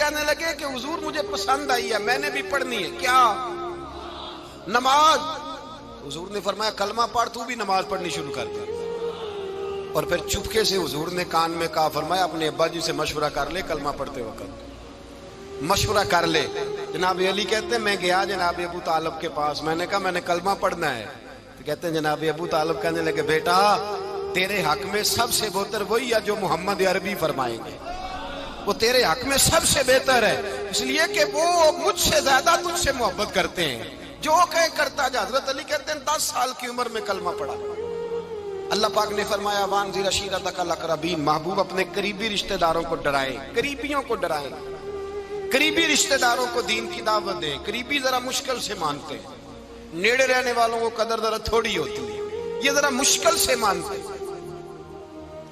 کہنے لگے کہ حضور مجھے پسند آئی ہے، میں نے بھی پڑھنی ہے۔ کیا؟ نماز۔ حضور نے فرمایا کلمہ پڑھ، تو بھی نماز پڑھنی شروع کر دی۔ اور پھر چپکے سے حضور نے کان میں کہا، فرمایا اپنے ابا جی سے مشورہ کر لے کلمہ پڑھتے وقت، مشورہ کر لے۔ جناب علی کہتے ہیں میں گیا جناب ابو طالب کے پاس، میں نے کہا میں نے کلمہ پڑھنا ہے۔ تو کہتے ہیں جناب ابو طالب کہنے لگے بیٹا تیرے حق میں سب سے بہتر وہی ہے جو محمد عربی فرمائیں گے، وہ تیرے حق میں سب سے بہتر ہے، اس لیے کہ وہ مجھ سے زیادہ تجھ سے محبت کرتے ہیں، جو کہے کرتا جا۔ حضرت علی کہتے ہیں 10 سال کی عمر میں کلمہ پڑھا۔ اللہ پاک نے فرمایا وانذر عشیرتک الاقربین، محبوب اپنے قریبی رشتہ داروں کو ڈرائیں، قریبیوں کو ڈرائیں، قریبی رشتہ داروں کو دین کی دعوت دیں۔ قریبی ذرا مشکل سے مانتے ہیں، نیڑے رہنے والوں کو قدر ذرا تھوڑی ہوتی ہے، یہ ذرا مشکل سے مانتے ہیں۔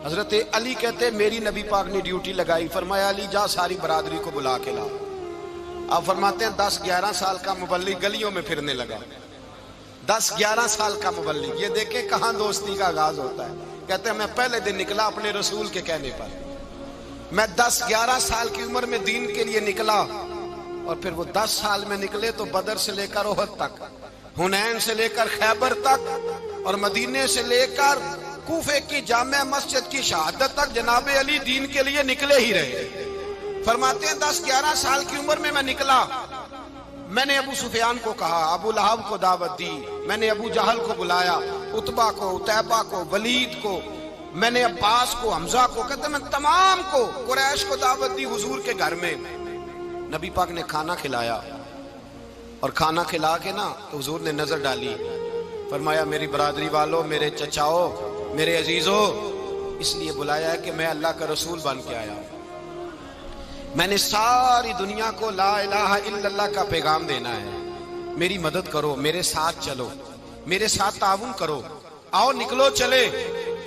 حضرت علی کہتے ہیں میری نبی پاک نے ڈیوٹی لگائی، فرمایا علی جا ساری برادری کو بلا کے لا۔ آپ فرماتے ہیں 10-11 سال کا مبلغ گلیوں میں پھرنے لگا، 10-11 سال کا مبلغ، یہ دیکھیں کہاں دوستی کا آغاز ہوتا ہے۔ کہتے ہیں میں پہلے دن نکلا اپنے رسول کے کہنے پر، میں 10-11 سال کی عمر میں دین کے لیے نکلا، اور پھر وہ 10 سال میں نکلے تو بدر سے لے کر احد تک، حنین سے لے کر خیبر تک، اور مدینے سے لے کر کوفے کی جامع مسجد کی شہادت تک جناب علی دین کے لیے نکلے ہی رہے۔ فرماتے ہیں 10-11 سال کی عمر میں نکلا، میں نے ابو سفیان کو کہا، ابو لہب کو دعوت دی، میں نے ابو جہل کو بلایا، عتبہ کو، عتیبہ کو، ولید کو، میں نے عباس کو، حمزہ کو، کہتے میں تمام کو، قریش کو دعوت دی حضور کے گھر میں۔ نبی پاک نے کھانا کھلایا، اور کھانا کھلا کے نا حضور نے نظر ڈالی، فرمایا میری برادری والوں، میرے چچاؤ، میرے عزیزو، اس لیے بلایا ہے کہ میں اللہ کا رسول بن کے آیا ہوں، میں نے ساری دنیا کو لا الہ الا اللہ کا پیغام دینا ہے، میری مدد کرو، میرے ساتھ چلو، میرے ساتھ تعاون کرو، آؤ نکلو چلے،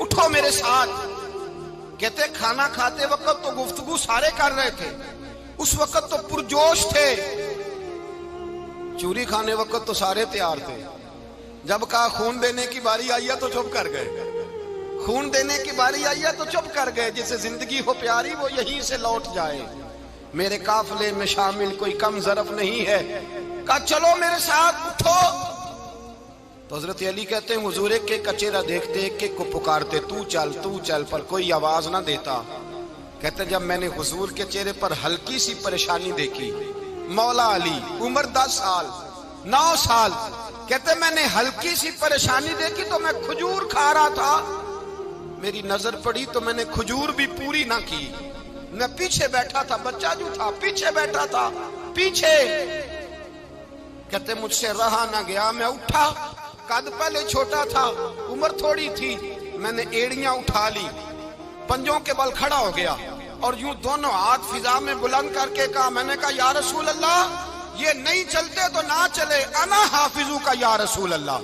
اٹھو میرے ساتھ۔ کہتے کھانا کھاتے وقت تو گفتگو سارے کر رہے تھے، اس وقت تو پرجوش تھے، چوری کھانے وقت تو سارے تیار تھے، جب کہا خون دینے کی باری آئی ہے تو چپ کر گئے، خون دینے کی باری آئی ہے تو چپ کر گئے، جسے زندگی ہو پیاری وہ یہیں سے لوٹ جائے، میرے قافلے میں شامل کوئی کم ظرف نہیں ہے، کہا چلو میرے ساتھ اٹھو۔ تو حضرت علی کہتے ہیں حضور ایک ایک کا چہرہ دیکھتے ایک ایک کو پکارتے، تو چل، پر کوئی آواز نہ دیتا۔ کہتے ہیں جب میں نے حضور کے چہرے پر ہلکی سی پریشانی دیکھی، مولا علی عمر 10 سال 9 سال، کہتے ہیں میں نے ہلکی سی پریشانی دیکھی تو میں کھجور کھا رہا تھا، میری نظر پڑی تو میں نے کھجور بھی پوری نہ کی، میں پیچھے بیٹھا تھا، بچہ جو تھا پیچھے بیٹھا تھا، پیچھے۔ کہتے مجھ سے رہا نہ گیا، میں اٹھا، قد پہلے چھوٹا تھا، عمر تھوڑی تھی، میں نے ایڑیاں اٹھا لی، پنجوں کے بل کھڑا ہو گیا، اور یوں دونوں ہاتھ فضا میں بلند کر کے کہا، میں نے کہا یا رسول اللہ یہ نہیں چلتے تو نہ چلے، انا حافظو کا یا رسول اللہ،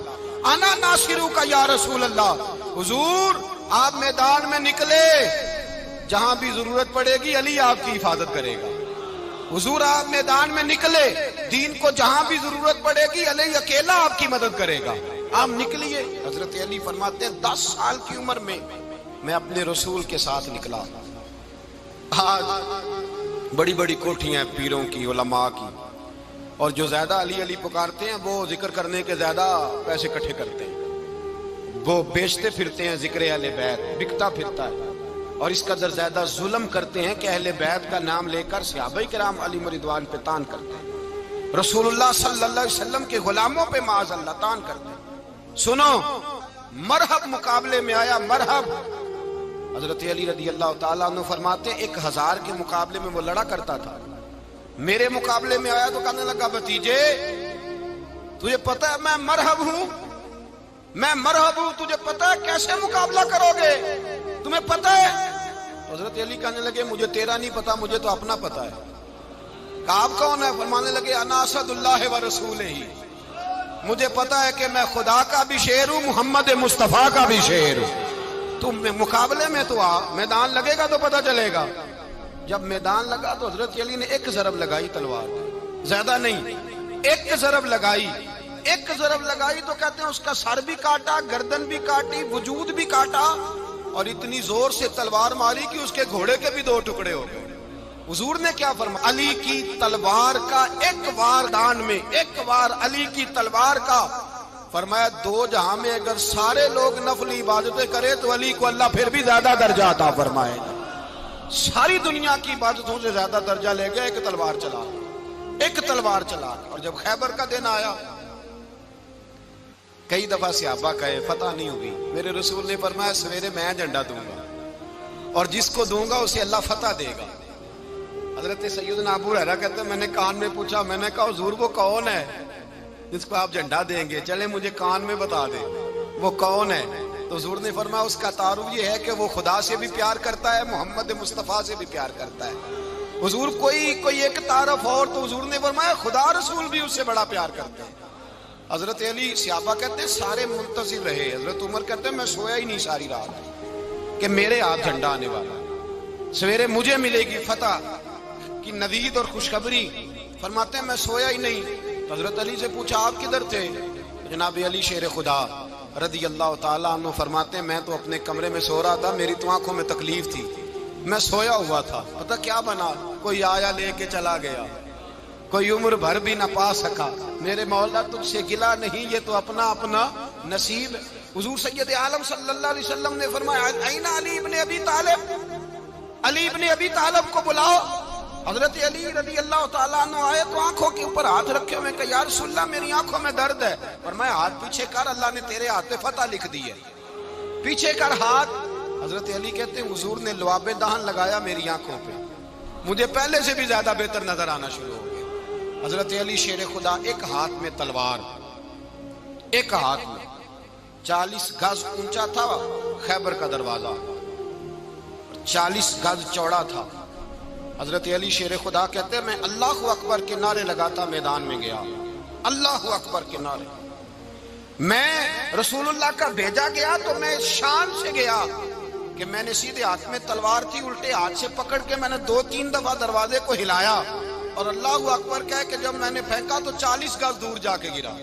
انا ناصرو کا یا رسول اللہ۔ حضور آپ میدان میں نکلے، جہاں بھی ضرورت پڑے گی علی آپ کی حفاظت کرے گا، حضور آپ میدان میں نکلے، دین کو جہاں بھی ضرورت پڑے گی علی اکیلا آپ کی مدد کرے گا، آپ نکلیے۔ حضرت علی فرماتے ہیں 10 سال کی عمر میں میں اپنے رسول کے ساتھ نکلا۔ آج بڑی بڑی کوٹھیاں پیروں کی، علماء کی، اور جو زیادہ علی علی پکارتے ہیں وہ ذکر کرنے کے زیادہ پیسے اکٹھے کرتے ہیں، وہ بیچتے پھرتے ہیں ذکر اہل بیت، بکتا پھرتا ہے، اور اس قدر زیادہ ظلم کرتے ہیں کہ اہل بیت کا نام لے کر صحابہ کرام علی رضوان پہ تان کرتے ہیں، رسول اللہ صلی اللہ علیہ وسلم کے غلاموں پہ معاذ اللہ تان کرتے ہیں۔ سنو، مرحب مقابلے میں آیا، مرحب۔ حضرت علی رضی اللہ تعالیٰ عنہ فرماتے ہیں 1000 کے مقابلے میں وہ لڑا کرتا تھا، میرے مقابلے میں آیا تو کہنے لگا بھتیجے تجھے پتہ ہے میں مرحب ہوں، میں مرحب ہوں، تجھے پتہ ہے کیسے مقابلہ کرو گے، تمہیں پتہ ہے؟ حضرت علی کہنے لگے مجھے تیرا نہیں پتا، مجھے تو اپنا پتا ہے۔ کہا آپ کون ہے؟ فرمانے لگے انا اسد اللہ و رسولہ، مجھے پتا ہے کہ میں خدا کا بھی شیر ہوں، محمد مصطفیٰ کا بھی شیر ہوں، تم مقابلے میں تو آ، میدان لگے گا تو پتہ چلے گا۔ جب میدان لگا تو حضرت علی نے ایک ضرب لگائی تلوار، زیادہ نہیں، ایک ضرب لگائی، ایک ضرب لگائی تو کہتے ہیں اس کا سر بھی کاٹا، گردن بھی کاٹی، وجود بھی کاٹا، اور اتنی زور سے تلوار ماری کہ اس کے گھوڑے کے بھی 2 ٹکڑے ہو گئے۔ حضور نے کیا فرمایا؟ علی کی تلوار کا ایک وار دان میں، ایک وار علی کی تلوار کا، فرمایا دو جہاں میں اگر سارے لوگ نفلی عبادتیں کرے تو علی کو اللہ پھر بھی زیادہ درجہ عطا فرمائے گا۔ ساری دنیا کی عبادتوں سے زیادہ درجہ لے گیا ایک تلوار چلا، ایک تلوار چلا۔ اور جب خیبر کا دن آیا، کئی دفعہ صحابہ کہے فتح نہیں ہوگی، میرے رسول نے فرمایا سویرے میں جھنڈا دوں گا اور جس کو دوں گا اسے اللہ فتح دے گا۔ حضرت سیدنا ابو ہریرہ کہتے ہیں میں نے کان میں پوچھا، میں نے کہا حضور وہ کون ہے جس کو آپ جھنڈا دیں گے؟ چلے مجھے کان میں بتا دیں وہ کون ہے۔ تو حضور نے فرمایا اس کا تعارف یہ ہے کہ وہ خدا سے بھی پیار کرتا ہے، محمد مصطفیٰ سے بھی پیار کرتا ہے۔ حضور کوئی ایک تعارف اور، تو حضور نے فرمایا خدا رسول بھی اس سے بڑا پیار کرتے ہیں۔ حضرت علی، صحابہ کہتے ہیں سارے منتظر رہے، حضرت عمر کہتے ہیں میں سویا ہی نہیں ساری رات کہ میرے ہاتھ جھنڈا آنے والا، سویرے مجھے ملے گی فتح کی نوید اور خوشخبری۔ فرماتے ہیں میں سویا ہی نہیں۔ تو حضرت علی سے پوچھا آپ کدھر تھے؟ جناب علی شیر خدا رضی اللہ تعالیٰ عنہ فرماتے ہیں میں تو اپنے کمرے میں سو رہا تھا، میری تو آنکھوں میں تکلیف تھی، میں سویا ہوا تھا، پتہ کیا بنا، کوئی آیا لے کے چلا گیا، کوئی عمر بھر بھی نہ پا سکا۔ میرے مولا تجھ سے گلا نہیں، یہ تو اپنا اپنا نصیب ہے۔ حضور سید عالم صلی اللہ علیہ وسلم نے فرمایا این علی ابن ابی طالب، علی ابن ابی طالب کو بلاؤ۔ حضرت علی رضی اللہ تعالیٰ عنہ آئے تو آنکھوں کے اوپر ہاتھ رکھے ہوئے کہ یا رسول اللہ میری آنکھوں میں درد ہے۔ فرمایا ہاتھ پیچھے کر، اللہ نے تیرے ہاتھ پہ فتح لکھ دی ہے، پیچھے کر ہاتھ۔ حضرت علی کہتے ہیں حضور نے لعاب دہن لگایا میری آنکھوں پہ، مجھے پہلے سے بھی زیادہ بہتر نظر آنا شروع ہو گیا۔ حضرت علی شیر خدا، ایک ہاتھ میں تلوار، ایک ہاتھ میں 40 گز اونچا تھا خیبر کا دروازہ، 40 گز چوڑا تھا۔ حضرت علی شیر خدا کہتے ہیں میں اللہ اکبر کے نعرے لگاتا میدان میں گیا، اللہ اکبر کے نعرے۔ میں رسول اللہ کا بھیجا گیا تو میں شان سے گیا کہ میں نے سیدھے ہاتھ میں تلوار تھی، الٹے ہاتھ سے پکڑ کے میں نے 2-3 دفعہ دروازے کو ہلایا اور اللہ اکبر کہہ کہ جب میں نے پھینکا تو 40 گز دور جا کے گرا،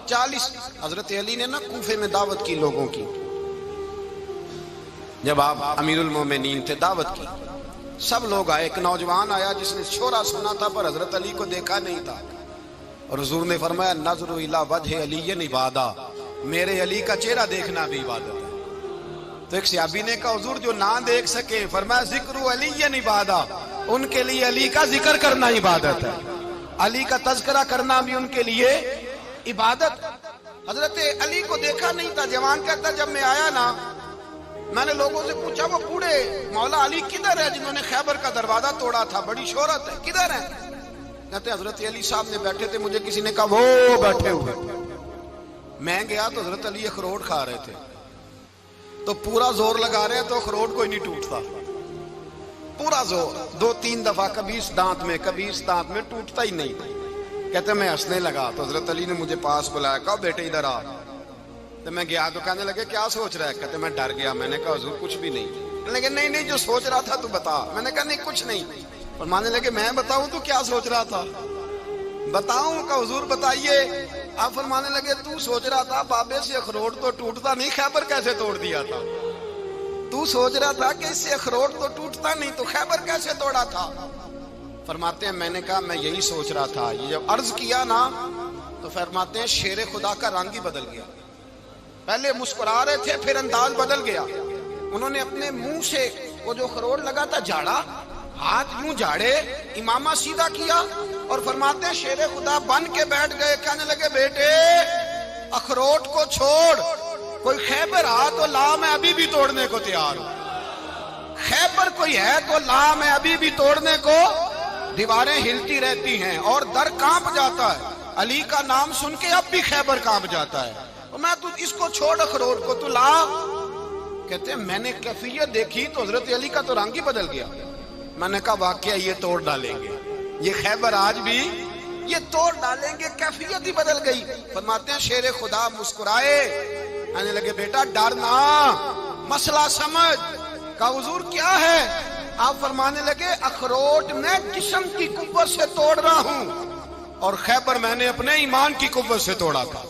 40۔ حضرت علی نے نا کوفے میں دعوت کی لوگوں کی، جب آپ امیر المومنین تھے دعوت کی، سب لوگ آئے۔ ایک نوجوان آیا جس نے شورا سنا تھا پر حضرت علی کو دیکھا نہیں تھا، اور حضور نے فرمایا نظر الی وجہ علی عبادہ، میرے علی کا چہرہ دیکھنا بھی عبادت ہے۔ تو ایک صحابی نے کہا حضور جو نہ دیکھ سکے، فرمایا ذکر علی عبادہ، ان کے لیے علی کا ذکر کرنا عبادت ہے، علی کا تذکرہ کرنا بھی ان کے لیے عبادت۔ حضرت علی کو دیکھا نہیں تھا۔ جوان کہتا جب میں آیا نا، میں نے لوگوں سے پوچھا وہ بوڑھے مولا علی کدھر ہے جنہوں نے خیبر کا دروازہ توڑا تھا، بڑی شہرت ہے، کدھر ہے؟ کہتے حضرت علی صاحب نے بیٹھے تھے، مجھے کسی نے کہا وہ بیٹھے ہوئے۔ میں گیا تو حضرت علی اخروٹ کھا رہے تھے، تو پورا زور لگا رہے تو اخروٹ کوئی نہیں ٹوٹتا، پورا زور 2-3 دفعہ، کبھی اس دانت میں کبھی اس دانت میں، ٹوٹتا ہی نہیں۔ کہتے میں ہنسنے لگا تو حضرت علی نے مجھے پاس بلایا، کہا بیٹے ادھر آ۔ تو میں گیا تو کہنے لگے کیا سوچ رہا ہے؟ کہتے میں ڈر گیا۔ میں نے کہا حضور کچھ بھی نہیں۔ لیکن نہیں جو سوچ رہا تھا تو بتا۔ میں نے کہا نہیں کچھ نہیں۔ فرمانے لگے میں بتاؤں تو کیا سوچ رہا تھا؟ بتاؤں؟ کہ حضور بتائیے۔ آپ فرمانے لگے تو سوچ رہا تھا بابے سے اخروٹ تو ٹوٹتا نہیں، خیبر کیسے توڑ دیا تھا؟ تو سوچ رہا تھا کہ اس سے اخروٹ تو ٹوٹتا نہیں تو خیبر کیسے توڑا تھا؟ فرماتے ہیں میں نے کہا میں یہی سوچ رہا تھا۔ یہ جب عرض کیا نا تو فرماتے ہیں شیر خدا کا رنگ ہی بدل گیا، پہلے مسکرا رہے تھے پھر انداز بدل گیا۔ انہوں نے اپنے منہ سے وہ جو خروٹ لگا تھا جھاڑا، ہاتھ یوں جھاڑے، امامہ سیدھا کیا اور فرماتے ہیں شیر خدا بن کے بیٹھ گئے۔ کہنے لگے بیٹے اخروٹ کو چھوڑ، کوئی خیبر آ تو لا، میں ابھی بھی توڑنے کو تیار ہوں۔ خیبر کوئی ہے تو لا، میں ابھی بھی توڑنے کو۔ دیواریں ہلتی رہتی ہیں اور در کانپ جاتا ہے، علی کا نام سن کے اب بھی خیبر کانپ جاتا ہے۔ میں تو اس کو چھوڑ اخروٹ کو تو لا۔ کہتے ہیں میں نے کیفیت دیکھی تو حضرت علی کا تو رنگ ہی بدل گیا۔ میں نے کہا واقعہ یہ توڑ ڈالیں گے، یہ خیبر آج بھی یہ توڑ ڈالیں گے، کیفیت ہی بدل گئی۔ فرماتے ہیں شیر خدا مسکرائے، کہنے لگے بیٹا ڈرنا، مسئلہ سمجھ۔ کہا حضور کیا ہے؟ آپ فرمانے لگے اخروٹ میں جسم کی قوت سے توڑ رہا ہوں اور خیبر میں نے اپنے ایمان کی قوت سے توڑا تھا۔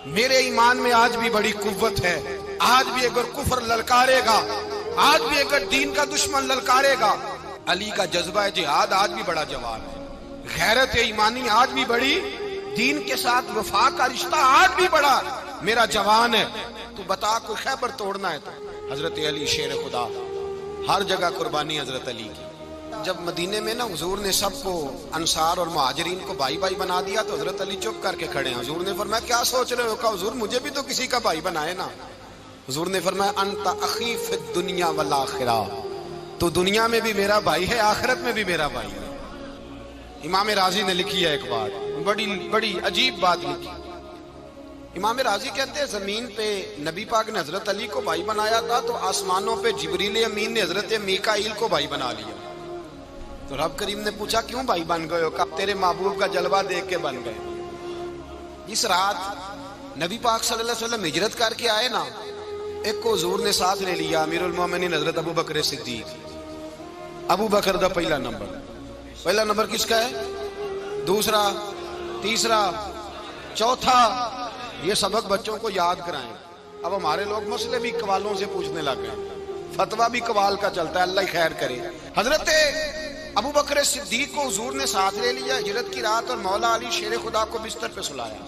میرے ایمان میں آج بھی بڑی قوت ہے، آج بھی اگر کفر للکارے گا، آج بھی اگر دین کا دشمن للکارے گا علی کا جذبہ جہاد آج بھی بڑا جوان ہے، غیرت ایمانی آج بھی بڑی، دین کے ساتھ وفا کا رشتہ آج بھی بڑا میرا جوان ہے۔ تو بتا کوئی خیبر توڑنا ہے تو حضرت علی شیر خدا، ہر جگہ قربانی حضرت علی کی۔ جب مدینے میں نا حضور نے سب کو انصار اور مہاجرین کو بھائی بھائی بنا دیا تو حضرت علی چپ کر کے کھڑے ہیں۔ حضور نے فرمایا کیا سوچ رہے ہو؟ کہا حضور مجھے بھی تو کسی کا بھائی بنائے نا۔ حضور نے فرمایا انت اخی فی الدنیا والآخرہ، تو دنیا میں بھی میرا بھائی ہے، آخرت میں بھی میرا بھائی ہے۔ امام راضی نے لکھی ہے ایک بات، بڑی عجیب بات لکھی۔ امام راضی کہتے ہیں زمین پہ نبی پاک نے حضرت علی کو بھائی بنایا تھا تو آسمانوں پہ جبریل امین نے حضرت میکائیل کو بھائی بنا لیا۔ تو رب کریم نے پوچھا کیوں بھائی بن گئے ہو؟ کہا تیرے محبوب کا جلوہ دیکھ کے بن گئے۔ اس رات نبی پاک صلی اللہ علیہ وسلم ہجرت کر کے آئے نا، ایک کو حضور نے ساتھ لے لیا، امیر المومنین حضرت ابو بکر صدیق۔ ابو بکر دا پہلا نمبر کس کا ہے؟ دوسرا، تیسرا، چوتھا۔ یہ سبق بچوں کو یاد کرائیں۔ اب ہمارے لوگ مسئلے بھی قوالوں سے پوچھنے لگ گئے، فتویٰ بھی قوال کا چلتا ہے، اللہ خیر کرے۔ حضرت ابو بکر صدیق کو حضور نے ساتھ لے لیا ہجرت کی رات، اور مولا علی شیر خدا کو بستر پہ سلایا۔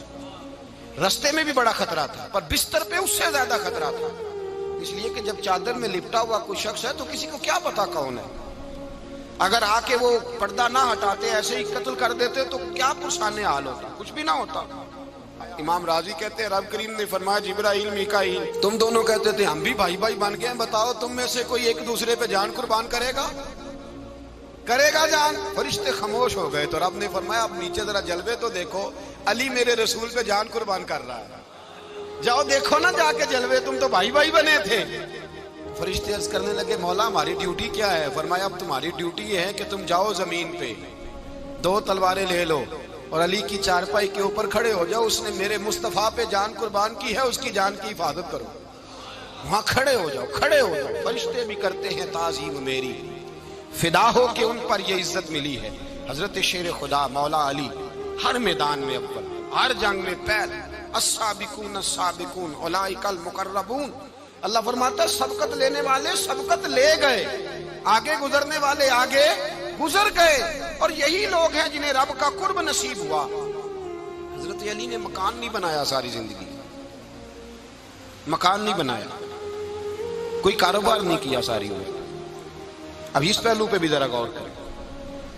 رستے میں بھی بڑا خطرہ تھا پر بستر پہ اس سے زیادہ خطرہ تھا، اس لیے کہ جب چادر میں لپٹا ہوا کوئی شخص ہے تو کسی کو کیا پتا کون ہے، اگر آ کے وہ پردہ نہ ہٹاتے ایسے ہی قتل کر دیتے تو کیا پرسان حال ہوتا، کچھ بھی نہ ہوتا۔ امام راضی کہتے ہیں رب کریم نے فرمایا جبرائیل میکائیل تم دونوں کہتے تھے ہم بھی بھائی بھائی بن گئے ہیں، بتاؤ تم میں سے کوئی ایک دوسرے پہ جان قربان کرے گا جان؟ فرشتے خاموش ہو گئے۔ تو رب نے فرمایا اب نیچے ذرا جلوے تو دیکھو، علی میرے رسول پہ جان قربان کر رہا ہے، جاؤ دیکھو نا جا کے جلوے، تم تو بھائی بھائی بنے تھے۔ فرشتے عرض کرنے لگے مولا ہماری ڈیوٹی کیا ہے؟ فرمایا اب تمہاری ڈیوٹی یہ ہے کہ تم جاؤ زمین پہ 2 تلواریں لے لو اور علی کی چارپائی کے اوپر کھڑے ہو جاؤ، اس نے میرے مصطفیٰ پہ جان قربان کی ہے، اس کی جان کی حفاظت کرو۔ وہاں کھڑے ہو جاؤ۔ فرشتے بھی کرتے ہیں تعظیم میری، فدا ہو کہ ان پر یہ عزت ملی ہے۔ حضرت شیر خدا مولا علی ہر میدان میں اول، ہر جنگ میں پہل، السابقون السابقون اولئک المقربون۔ اللہ فرماتا ہے سبقت لینے والے سبقت لے گئے، آگے گزرنے والے آگے گزر گئے، اور یہی لوگ ہیں جنہیں رب کا قرب نصیب ہوا۔ حضرت علی نے مکان نہیں بنایا، ساری زندگی مکان نہیں بنایا، کوئی کاروبار نہیں کیا ساری عمر۔ اب اس پہلو پہ بھی ذرا غور کریں،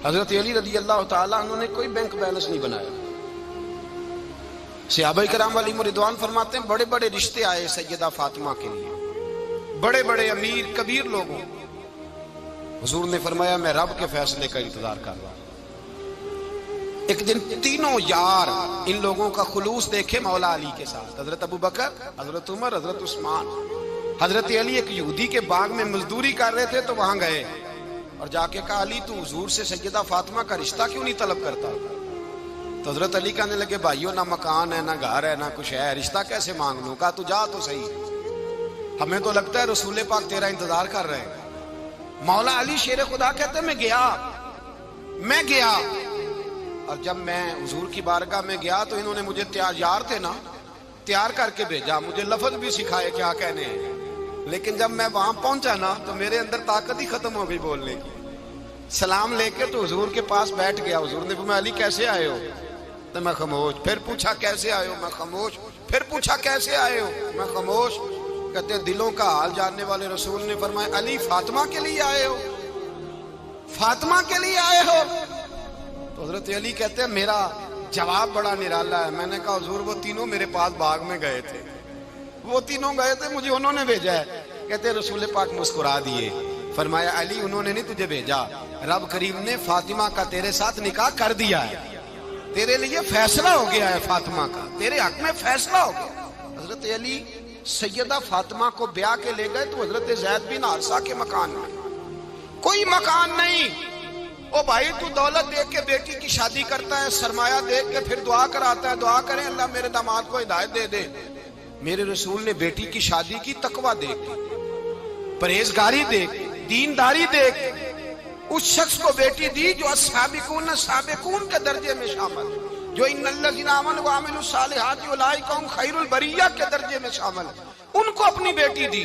حضرت علی رضی اللہ تعالیٰ عنہ نے کوئی بینک بیلنس نہیں بنایا۔ صحابہ کرام علیہم رضوان فرماتے ہیں بڑے بڑے رشتے آئے سیدہ فاطمہ کے لیے، بڑے بڑے امیر کبیر لوگوں، حضور نے فرمایا میں رب کے فیصلے کا انتظار کر رہا ہوں۔ ایک دن تینوں یار ان لوگوں کا خلوص دیکھے مولا علی کے ساتھ، حضرت ابو بکر، حضرت عمر، حضرت عثمان۔ حضرت علی ایک یہودی کے باغ میں مزدوری کر رہے تھے تو وہاں گئے اور جا کے کہا علی تو حضور سے سیدہ فاطمہ کا رشتہ کیوں نہیں طلب کرتا؟ تو حضرت علی کہنے لگے بھائیو نہ مکان ہے، نہ گھر ہے، نہ کچھ ہے، رشتہ کیسے مانگ لوں؟ کہا تو جا تو صحیح، ہمیں تو لگتا ہے رسول پاک تیرا انتظار کر رہے ہیں۔ مولا علی شیر خدا کہتے ہیں میں گیا اور جب میں حضور کی بارگاہ میں گیا تو انہوں نے مجھے یار تھے نا تیار کر کے بھیجا، مجھے لفظ بھی سکھائے کیا کہنے ہیں، لیکن جب میں وہاں پہنچا نا تو میرے اندر طاقت ہی ختم ہو گئی بولنے کی۔ سلام لے کے تو حضور کے پاس بیٹھ گیا، حضور نے فرمایا علی کیسے آئے ہو؟ تو میں خاموش، پھر پوچھا کیسے آئے ہو؟ میں خاموش، پھر پوچھا کیسے آئے ہو؟ میں خاموش۔ کہتے ہیں دلوں کا حال جاننے والے رسول نے فرمایا علی فاطمہ کے لیے آئے ہو؟ فاطمہ کے لیے آئے ہو؟ تو حضرت علی کہتے ہیں میرا جواب بڑا نرالا ہے۔ میں نے کہا حضور وہ تینوں میرے پاس باغ میں گئے تھے، وہ تینوں گئے تھے، مجھے انہوں نے بھیجا ہے۔ کہتے ہیں رسول پاک مسکرا دیے، فرمایا علی انہوں نے نہیں تجھے بھیجا، رب کریم نے فاطمہ کا تیرے ساتھ نکاح کر دیا ہے، تیرے لیے فیصلہ ہو گیا ہے، فاطمہ کا تیرے حق میں فیصلہ ہو گیا۔ حضرت علی سیدہ فاطمہ کو بیاہ کے لے گئے تو حضرت زید بن حارثہ کے مکان میں، کوئی مکان نہیں۔ او بھائی تو دولت دیکھ کے بیٹی کی شادی کرتا ہے، سرمایہ دیکھ کے پھر دعا کراتا ہے، دعا کریں اللہ میرے داماد کو ہدایت دے دے۔ میرے رسول نے بیٹی کی شادی کی تقوی دیکھ کے، پرہیزگاری دیکھ، دینداری دیکھ، اس شخص کو بیٹی دی جو السابقون السابقون کے درجے میں شامل، جو ان الذین آمنوا وعملوا الصالحات اولئک هم خیر البریہ کے درجے میں شامل، ان کو اپنی بیٹی دی۔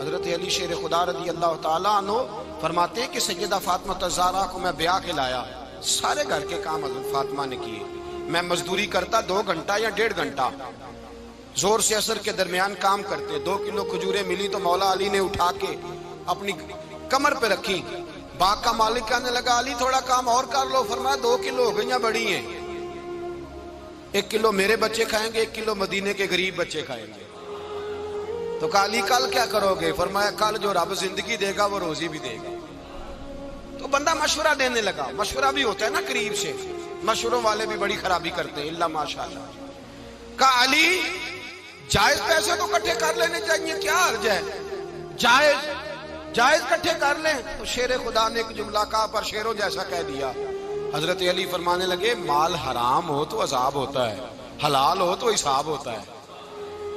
حضرت علی شیر خدا رضی اللہ تعالیٰ عنہ فرماتے ہیں کہ سیدہ فاطمہ الزہرا کو میں بیاہ کے لایا، سارے گھر کے کام حضرت فاطمہ نے کیے، میں مزدوری کرتا 2 گھنٹہ یا 1.5 گھنٹہ، زور سے عصر کے درمیان کام کرتے، 2 کلو کھجوریں ملی تو مولا علی نے اٹھا کے اپنی کمر پہ رکھی، باغ کا مالک کہنے لگا علی تھوڑا کام اور کر لو، فرمایا 2 کلو ہو گئیں بڑی ہیں، 1 کلو میرے بچے کھائیں گے، 1 کلو مدینے کے غریب بچے کھائیں گے۔ تو کہا علی کل کیا کرو گے؟ فرمایا کل جو رب زندگی دے گا وہ روزی بھی دے گا۔ تو بندہ مشورہ دینے لگا، مشورہ بھی ہوتا ہے نا قریب سے، مشوروں والے بھی بڑی خرابی کرتے ہیں، اللہ ماشاءاللہ۔ کہا علی جائز پیسے تو کٹھے کر لینے چاہیے، کیا حرج ہے، جائز کٹھے کر لیں۔ تو شیر خدا نے ایک جملہ کہا پر شیروں جیسا کہہ دیا۔ حضرت علی فرمانے لگے مال حرام ہو تو عذاب ہوتا ہے، حلال ہو تو حساب ہوتا ہے،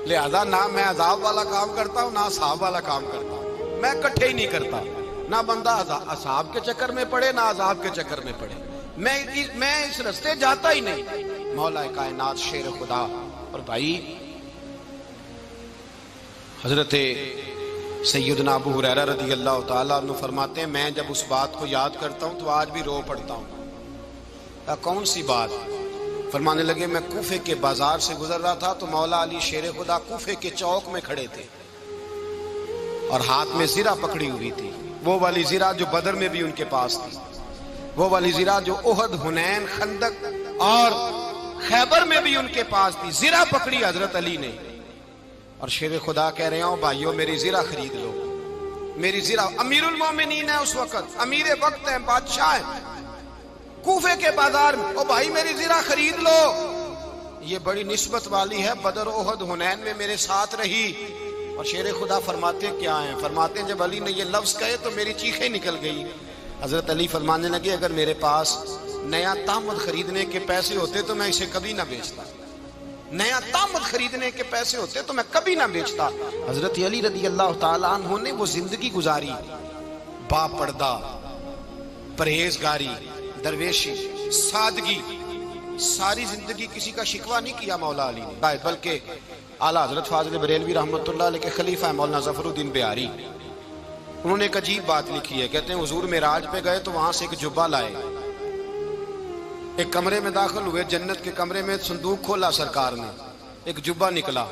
لہذا نہ میں عذاب والا کام کرتا ہوں نہ حساب والا کام کرتا ہوں، میں کٹھے ہی نہیں کرتا، نہ بندہ عذاب کے چکر میں پڑے نہ عذاب کے چکر میں پڑے، میں اس رستے جاتا ہی نہیں۔ مولا کائنات شیر خدا۔ اور بھائی حضرت سیدنا ابو ہریرہ رضی اللہ تعالیٰ عنہ فرماتے ہیں میں جب اس بات کو یاد کرتا ہوں تو آج بھی رو پڑتا ہوں۔ کون سی بات؟ فرمانے لگے میں کوفے کے بازار سے گزر رہا تھا تو مولا علی شیر خدا کوفے کے چوک میں کھڑے تھے اور ہاتھ میں زرہ پکڑی ہوئی تھی، وہ والی زرہ جو بدر میں بھی ان کے پاس تھی، وہ والی زرہ جو احد، حنین، خندق اور خیبر میں بھی ان کے پاس تھی، زرہ پکڑی حضرت علی نے اور شیر خدا کہہ رہے ہوں بھائیو میری زرہ خرید لو، میری زرہ۔ امیر المومنین ہے اس وقت، امیر وقت ہے، بادشاہ ہے، کوفے کے بازار میں، او بھائی میری زرہ خرید لو، یہ بڑی نسبت والی ہے، بدر، احد، حنین میں میرے ساتھ رہی۔ اور شیر خدا فرماتے کیا ہیں؟ فرماتے ہیں جب علی نے یہ لفظ کہے تو میری چیخیں نکل گئی۔ حضرت علی فرمانے لگے اگر میرے پاس نیا طامت خریدنے کے پیسے ہوتے تو میں اسے کبھی نہ بیچتا، نیا طامت خریدنے کے پیسے ہوتے تو میں کبھی نہ بیچتا۔ حضرت علی رضی اللہ تعالیٰ عنہ نے وہ زندگی گزاری، با پردہ، پرہیزگاری، درویشی، سادگی، ساری زندگی کسی کا شکوہ نہیں کیا مولا علی نے، بلکہ اعلیٰ حضرت فاضل بریلوی رحمۃ اللہ علیہ کے خلیفہ مولانا ظفر الدین بہاری، انہوں نے ایک عجیب بات لکھی ہے، کہتے ہیں حضور معراج پہ گئے تو وہاں سے ایک جبہ لائے، ایک کمرے میں داخل ہوئے، جنت کے کمرے میں صندوق کھولا سرکار نے، ایک جبہ نکلا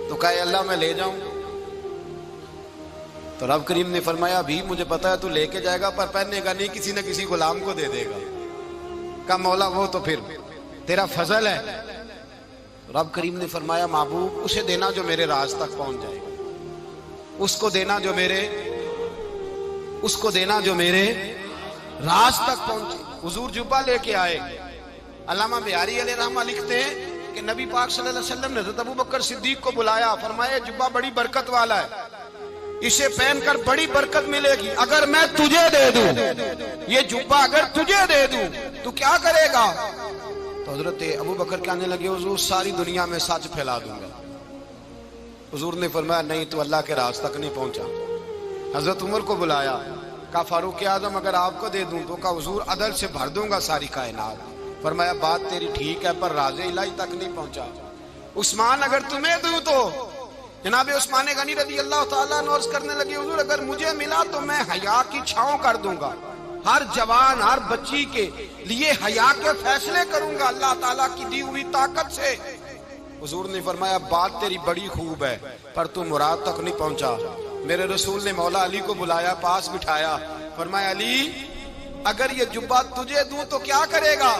تو کہا اللہ میں لے جاؤں؟ تو رب کریم نے فرمایا بھی مجھے پتا ہے تو لے کے جائے گا پر پہننے گا نہیں، کسی نہ کسی غلام کو دے دے گا۔ کہا مولا وہ تو پھر تیرا فضل ہے۔ رب کریم نے فرمایا محبوب اسے دینا جو میرے راز تک پہنچ جائے، اس کو دینا جو میرے راز تک پہنچے۔ حضور جبہ لے کے آئے۔ علامہ بہاری علیہ رحمہ لکھتے ہیں کہ نبی پاک صلی اللہ علیہ وسلم نے حضرت ابوبکر صدیق کو بلایا، فرمایا جبہ بڑی برکت والا ہے، اسے پہن کر بڑی برکت ملے گی، اگر میں تجھے دے دوں، یہ جبہ اگر تجھے دے دوں تو کیا کرے گا؟ تو حضرت ابوبکر کہنے لگے حضور ساری دنیا میں سچ پھیلا دوں گا۔ حضور نے فرمایا نہیں تو اللہ کے راز تک نہیں پہنچا۔ حضرت عمر کو بلایا، کہا فاروق اعظم اگر آپ کو دے دوں تو کہا حضور عدل سے بھر دوں گا ساری کائنات۔ فرمایا بات تیری ٹھیک ہے پر راز الہی تک نہیں پہنچا۔ عثمان اگر تمہیں دوں تو جناب عثمان غنی رضی اللہ تعالیٰ عنہ عرض کرنے لگے حضور اگر مجھے ملا تو میں حیا کی چھاؤں کر دوں گا، ہر جوان ہر بچی کے لیے حیا کے فیصلے کروں گا اللہ تعالیٰ کی دی ہوئی طاقت سے۔ حضور نے فرمایا بات تیری بڑی خوب ہے پر تو مراد تک نہیں پہنچا۔ میرے رسول نے مولا علی کو بلایا، پاس بٹھایا، فرمایا علی اگر یہ جبہ تجھے دوں تو کیا کرے گا؟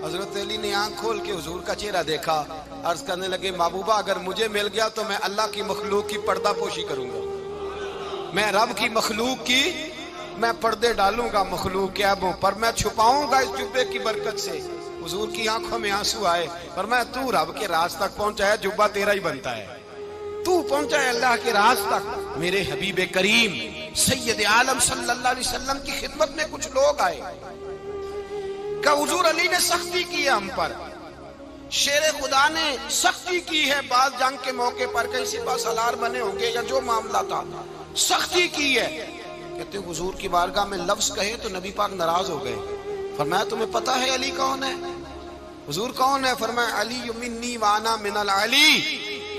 حضرت علی نے آنکھ کھول کے حضور کا چہرہ دیکھا، عرض کرنے لگے محبوبہ اگر مجھے مل گیا تو میں اللہ کی مخلوق کی پردہ پوشی کروں گا، میں رب کی مخلوق کی میں پردے ڈالوں گا مخلوق کے عیبوں پر، میں چھپاؤں گا اس جبے کی برکت سے۔ حضور کی آنکھوں میں آنسو آئے، فرمایا تو رب کے راز تک پہنچا ہے، جبہ تیرا ہی بنتا ہے، تو پہنچا ہے اللہ کے راز تک۔ میرے حبیب کریم سید عالم صلی اللہ علیہ وسلم کی خدمت میں کچھ لوگ آئے کہ حضور علی نے سختی کی ہے ہم پر، شیر خدا نے سختی کی ہے، بعض جنگ کے موقع پر کہیں سپاہ سالار بنے ہوں گے یا جو معاملہ تھا سختی کی ہے۔ کہتے حضور کی بارگاہ میں لفظ کہے تو نبی پاک ناراض ہو گئے۔ فرمایا تمہیں پتہ ہے علی کون ہے؟ حضور کون ہے؟ فرمایا علی منی وانا من العلی،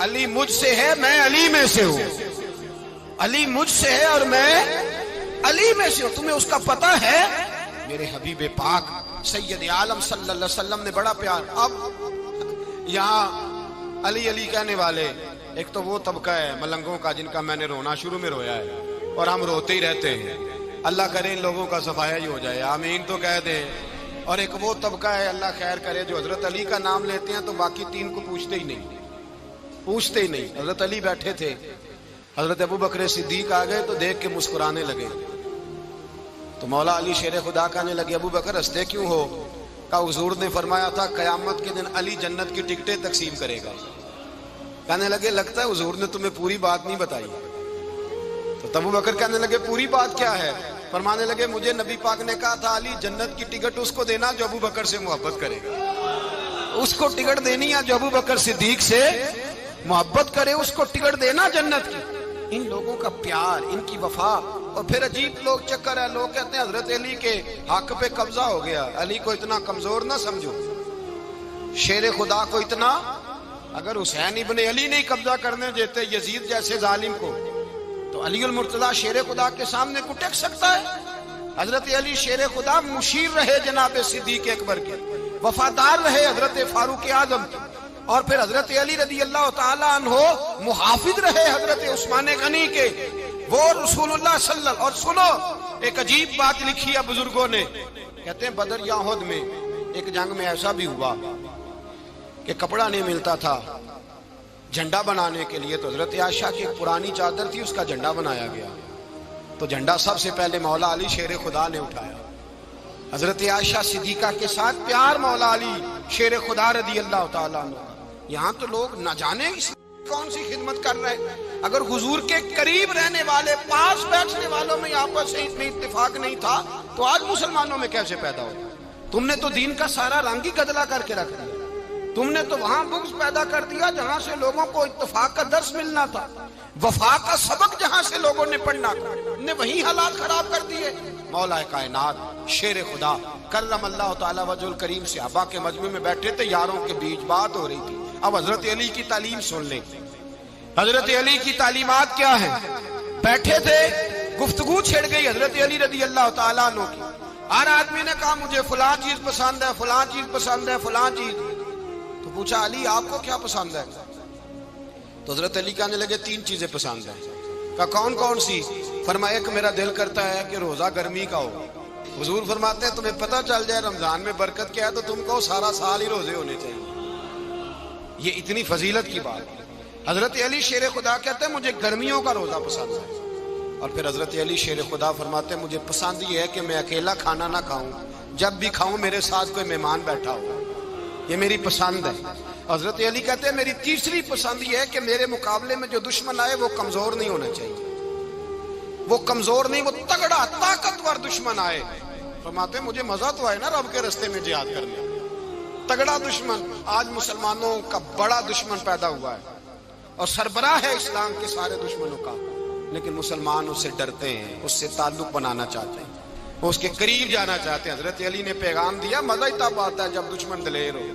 علی مجھ سے ہے میں علی میں سے ہوں، علی مجھ سے ہے اور میں علی میں سے ہو, تمہیں اس کا پتہ ہے. میرے حبیب پاک سید عالم صلی اللہ علیہ وسلم نے بڑا پیار. اب یہاں علی علی کہنے والے ایک تو وہ طبقہ ہے ملنگوں کا جن کا میں نے رونا شروع میں رویا ہے, اور ہم روتے ہی رہتے ہیں. اللہ کرے ان لوگوں کا صفایا ہی ہو جائے, آمین تو کہہ دیں. اور ایک وہ طبقہ ہے اللہ خیر کرے جو حضرت علی کا نام لیتے ہیں تو باقی تین کو پوچھتے ہی نہیں. حضرت علی بیٹھے تھے, حضرت ابو بکر صدیق آ گئے تو دیکھ کے مسکرانے لگے. تو مولا علی شیر خدا کہنے لگے ابو بکر ہنستے کیوں ہو؟ کہا حضور نے فرمایا تھا قیامت کے دن علی جنت کی ٹکٹیں تقسیم کرے گا. کہنے لگے لگتا ہے حضور نے تمہیں پوری بات نہیں بتائی. تو ابو بکر کہنے لگے پوری بات کیا ہے؟ فرمانے لگے مجھے نبی پاک نے کہا تھا علی جنت کی ٹکٹ اس کو دینا جو ابو بکر سے محبت کرے گا. اس کو ٹکٹ دینی ہے جو ابو بکر صدیق سے محبت کرے, اس کو ٹکٹ دینا جنت کی. ان لوگوں کا پیار, ان کی وفا. اور پھر عجیب لوگ چکر ہے, لوگ کہتے ہیں حضرت علی کے حق پہ قبضہ ہو گیا. علی کو اتنا کمزور نہ سمجھو, شیر خدا کو اتنا. اگر حسین ابن علی نہیں قبضہ کرنے دیتے یزید جیسے ظالم کو, تو علی المرتضیٰ شیر خدا کے سامنے کو ٹک سکتا ہے؟ حضرت علی شیر خدا مشیر رہے جناب صدیق اکبر کے, وفادار رہے حضرت فاروق اعظم کے, اور پھر حضرت علی رضی اللہ تعالیٰ عنہ محافظ رہے حضرت عثمان غنی کے. وہ رسول اللہ صلی اللہ. اور سنو ایک عجیب بات لکھی ہے بزرگوں نے, کہتے ہیں بدر یا احد میں ایک جنگ میں ایسا بھی ہوا کہ کپڑا نہیں ملتا تھا جھنڈا بنانے کے لیے, تو حضرت عائشہ کی ایک پرانی چادر تھی اس کا جھنڈا بنایا گیا. تو جھنڈا سب سے پہلے مولا علی شیر خدا نے اٹھایا. حضرت عائشہ صدیقہ کے ساتھ پیار مولا علی شیر خدا رضی اللہ تعالیٰ عنہ. یہاں تو لوگ نہ جانے کون سی خدمت کر رہے ہیں. اگر حضور کے قریب رہنے والے پاس بیٹھنے والوں میں آپس سے اتنے اتفاق نہیں تھا تو آج مسلمانوں میں کیسے پیدا ہو؟ تم نے تو دین کا سارا رنگ ہی گدلا کر کے رکھ دیا. تم نے تو وہاں بغض پیدا کر دیا جہاں سے لوگوں کو اتفاق کا درس ملنا تھا, وفا کا سبق جہاں سے لوگوں نے پڑھنا تھا, نے وہی حالات خراب کر دیے. مولا کائنات شیر خدا کرم اللہ تعالی وجہ الکریم صحابہ کے مجمع میں بیٹھے تھے, یاروں کے بیچ بات ہو رہی تھی. اب حضرت علی کی تعلیم سن لیں. حضرت علی کی تعلیمات کیا ہیں؟ بیٹھے تھے, گفتگو چھڑ گئی حضرت علی رضی اللہ تعالیٰ عنہ کی. ہر آدمی نے کہا مجھے فلاں چیز پسند ہے, فلاں چیز پسند ہے, فلاں چیز. تو پوچھا علی آپ کو کیا پسند ہے؟ تو حضرت علی کہنے لگے تین چیزیں پسند ہیں. کہا کون کون سی؟ فرمایا ایک میرا دل کرتا ہے کہ روزہ گرمی کا ہو. حضور فرماتے ہیں تمہیں پتہ چل جائے رمضان میں برکت کیا ہے تو تم کو سارا سال ہی روزے ہونے چاہیے. یہ اتنی فضیلت کی بات. حضرت علی شیر خدا کہتے ہیں مجھے گرمیوں کا روزہ پسند ہے. اور پھر حضرت علی شیر خدا فرماتے ہیں مجھے پسند یہ ہے کہ میں اکیلا کھانا نہ کھاؤں, جب بھی کھاؤں میرے ساتھ کوئی مہمان بیٹھا ہو, یہ میری پسند ہے. حضرت علی کہتے ہیں میری تیسری پسند یہ ہے کہ میرے مقابلے میں جو دشمن آئے وہ کمزور نہیں ہونا چاہیے, وہ کمزور نہیں, وہ تگڑا طاقتور دشمن آئے. فرماتے ہیں مجھے مزہ تو آئے نا رب کے رستے میں جہاد کرنے. تگڑا دشمن, آج مسلمانوں کا بڑا دشمن پیدا ہوا ہے اور سربراہ ہے اسلام کے سارے دشمنوں کا, لیکن مسلمان اس سے ڈرتے ہیں, اس سے تعلق بنانا چاہتے ہیں, وہ اس کے قریب جانا چاہتے ہیں. حضرت علی نے پیغام دیا مزہ ہی تب آتا ہے جب دشمن دلیر ہو,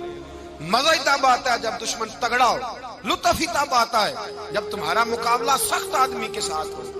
مزہ ہی تب آتا ہے جب دشمن تگڑا ہو, لطف ہی تب آتا ہے جب تمہارا مقابلہ سخت آدمی کے ساتھ ہو.